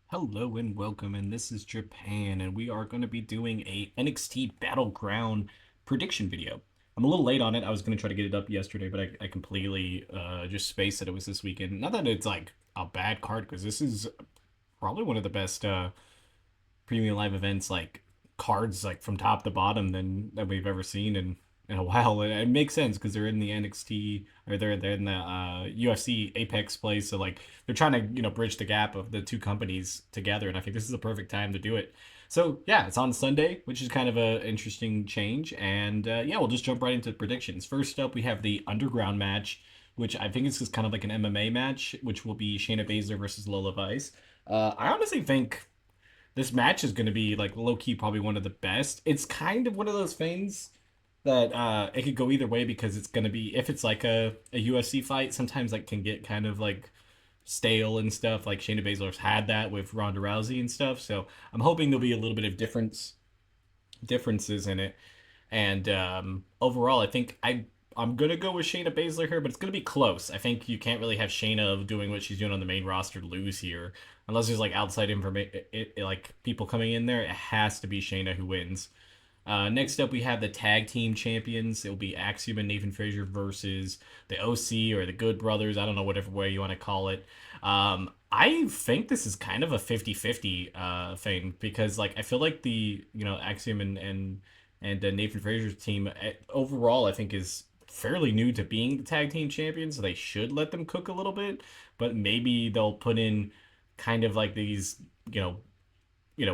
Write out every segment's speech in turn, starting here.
Hello and welcome, and this is Japan, and we are going to be doing a NXT Battleground prediction video. I'm a little late on it. I was going to try to get it up yesterday, but I completely just spaced that it was this weekend. Not that it's like a bad card, because this is probably one of the best premium live events, like cards, like from top to bottom, than that we've ever seen in a while. And it makes sense because they're in the NXT or they're in the UFC Apex place, so like they're trying to bridge the gap of the two companies together, and I think this is a perfect time to do it. So yeah, it's on Sunday, which is kind of a interesting change, and yeah, we'll just jump right into predictions. First up, we have the Underground match, which I think is just kind of like an MMA match, which will be Shayna Baszler versus Lola Vice. I honestly think this match is going to be like low key probably one of the best. It's kind of one of those things that it could go either way because it's going to be if it's like a UFC fight, sometimes like can get kind of like stale and stuff. Like Shayna Baszler's had that with Ronda Rousey and stuff. So I'm hoping there'll be a little bit of differences in it. And overall, I think I'm gonna go with Shayna Baszler here, but it's gonna be close. I think you can't really have Shayna doing what she's doing on the main roster lose here, unless there's like outside information, like people coming in there. It has to be Shayna who wins. Next up, we have the tag team champions. It will be Axiom and Nathan Frazier versus the OC or the Good Brothers. I don't know, whatever way you want to call it. I think this is kind of a 50-50 thing because, like, I feel like Axiom and Nathan Frazier's team overall, I think, is fairly new to being the tag team champions. So they should let them cook a little bit, but maybe they'll put in kind of like these, you know,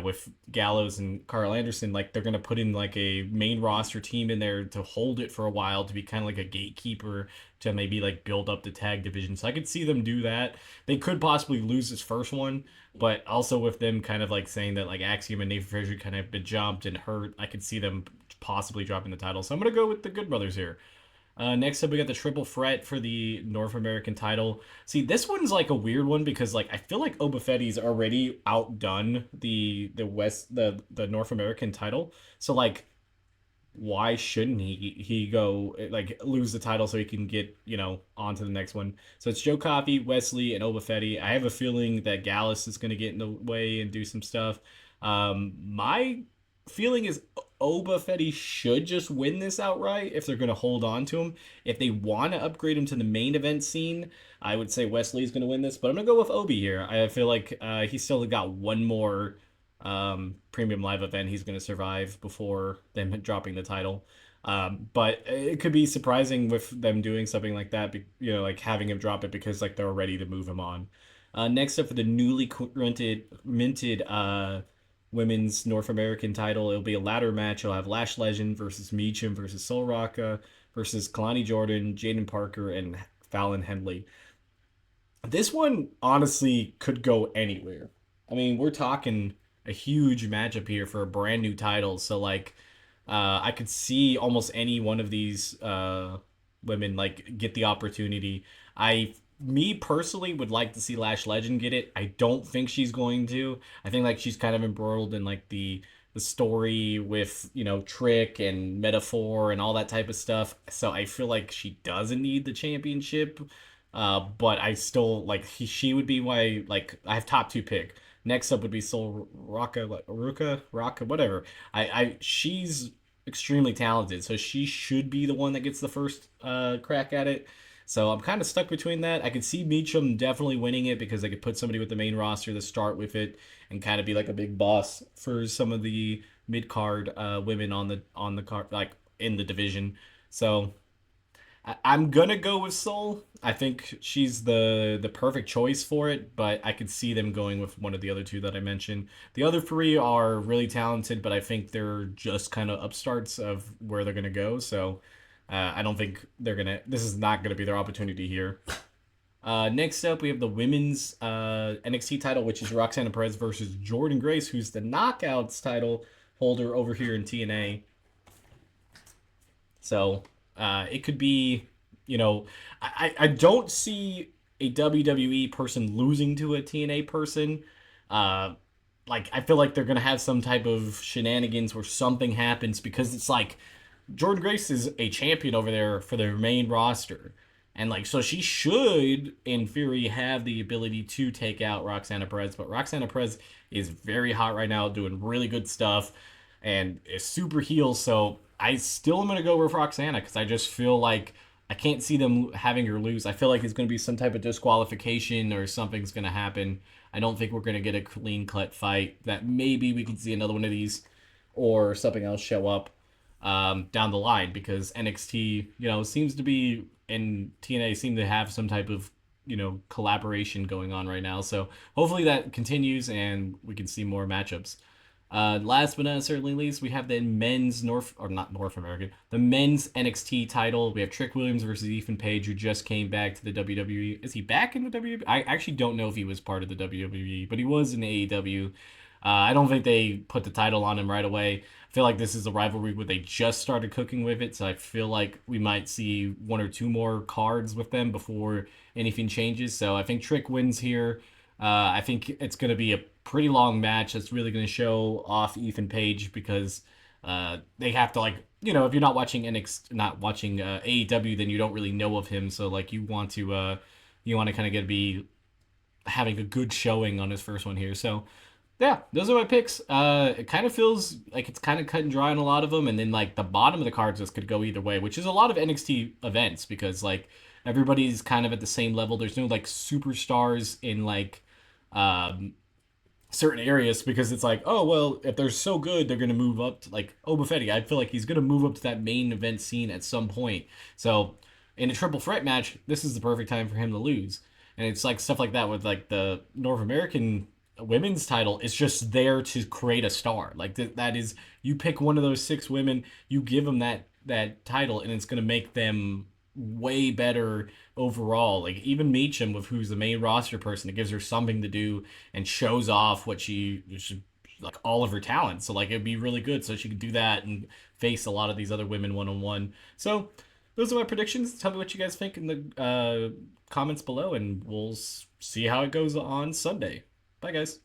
with Gallows and Carl Anderson, like they're gonna put in like a main roster team in there to hold it for a while to be kind of like a gatekeeper to maybe like build up the tag division. So I could see them do that. They could possibly lose this first one, but also with them kind of like saying that like Axiom and Nathan Frazier kind of been jumped and hurt, I could see them possibly dropping the title. So I'm gonna go with the Good Brothers here. Next up, we got the triple threat for the North American title. See, this one's like a weird one because like I feel like Oba Fetty's already outdone the North American title. So like, why shouldn't he go like lose the title so he can get on to the next one? So it's Joe Coffey, Wesley, and Oba Fetty. I have a feeling that Gallus is going to get in the way and do some stuff. My feeling is Oba Fetty should just win this outright if they're going to hold on to him. If they want to upgrade him to the main event scene, I would say Wesley's going to win this, but I'm going to go with Obi here. I feel like he's still got one more premium live event he's going to survive before them dropping the title. But it could be surprising with them doing something like that, like having him drop it because like they're ready to move him on. Next up for the newly minted women's North American title, it'll be a ladder match. I'll have Lash Legend versus Meacham versus Sol Rocca versus Kalani Jordan, Jaden Parker, and Fallon Henley. This one honestly could go anywhere. I mean, we're talking a huge matchup here for a brand new title. So like, I could see almost any one of these women like get the opportunity. Me personally would like to see Lash Legend get it. I don't think she's going to. I think like she's kind of embroiled in like the story with Trick and Metaphor and all that type of stuff. So I feel like she doesn't need the championship. But I still like she would be my like I have top two pick. Next up would be Soul Rocka, like Rocka, whatever. She's extremely talented, so she should be the one that gets the first crack at it. So I'm kind of stuck between that. I could see Meacham definitely winning it because I could put somebody with the main roster to start with it and kind of be like a big boss for some of the mid card women on the card like in the division. So I'm gonna go with Soul. I think she's the perfect choice for it, but I could see them going with one of the other two that I mentioned. The other three are really talented, but I think they're just kind of upstarts of where they're gonna go. So I don't think they're gonna. This is not gonna be their opportunity here. Next up, we have the women's NXT title, which is Roxana Perez versus Jordan Grace, who's the Knockouts title holder over here in TNA. So it could be, I don't see a WWE person losing to a TNA person. Uh, like I feel like they're gonna have some type of shenanigans where something happens because it's like Jordan Grace is a champion over there for their main roster. And like, so she should, in theory, have the ability to take out Roxana Perez. But Roxana Perez is very hot right now, doing really good stuff, and is super heel. So I still am gonna go with Roxana because I just feel like I can't see them having her lose. I feel like it's gonna be some type of disqualification or something's gonna happen. I don't think we're gonna get a clean cut fight. That maybe we could see another one of these, or something else show up down the line because NXT, seems to be and TNA seem to have some type of collaboration going on right now. So hopefully that continues and we can see more matchups. Last but not certainly least, we have the men's North American, the men's NXT title. We have Trick Williams versus Ethan Page, who just came back to the WWE. Is he back in the WWE? I actually don't know if he was part of the WWE, but he was in AEW. I don't think they put the title on him right away. I feel like this is a rivalry where they just started cooking with it, so I feel like we might see one or two more cards with them before anything changes. So I think Trick wins here. I think it's going to be a pretty long match that's really going to show off Ethan Page because they have to if you're not watching not watching AEW, then you don't really know of him. So like you want to kind of get be having a good showing on his first one here. So yeah, those are my picks. It kind of feels like it's kind of cut and dry on a lot of them, and then like the bottom of the cards just could go either way, which is a lot of NXT events because like everybody's kind of at the same level. There's no like superstars in like um, certain areas because it's like, oh well, if they're so good, they're gonna move up to like Buffetti. I feel like he's gonna move up to that main event scene at some point. So in a triple threat match, this is the perfect time for him to lose. And it's like stuff like that with like the North American women's title. It's just there to create a star. Like that is you pick one of those six women, you give them that title, and it's gonna make them way better overall. Like even Meacham, with who's the main roster person, it gives her something to do and shows off what she like all of her talent. So like it'd be really good. So she could do that and face a lot of these other women one on one. So those are my predictions. Tell me what you guys think in the comments below, and we'll see how it goes on Sunday. Bye, guys.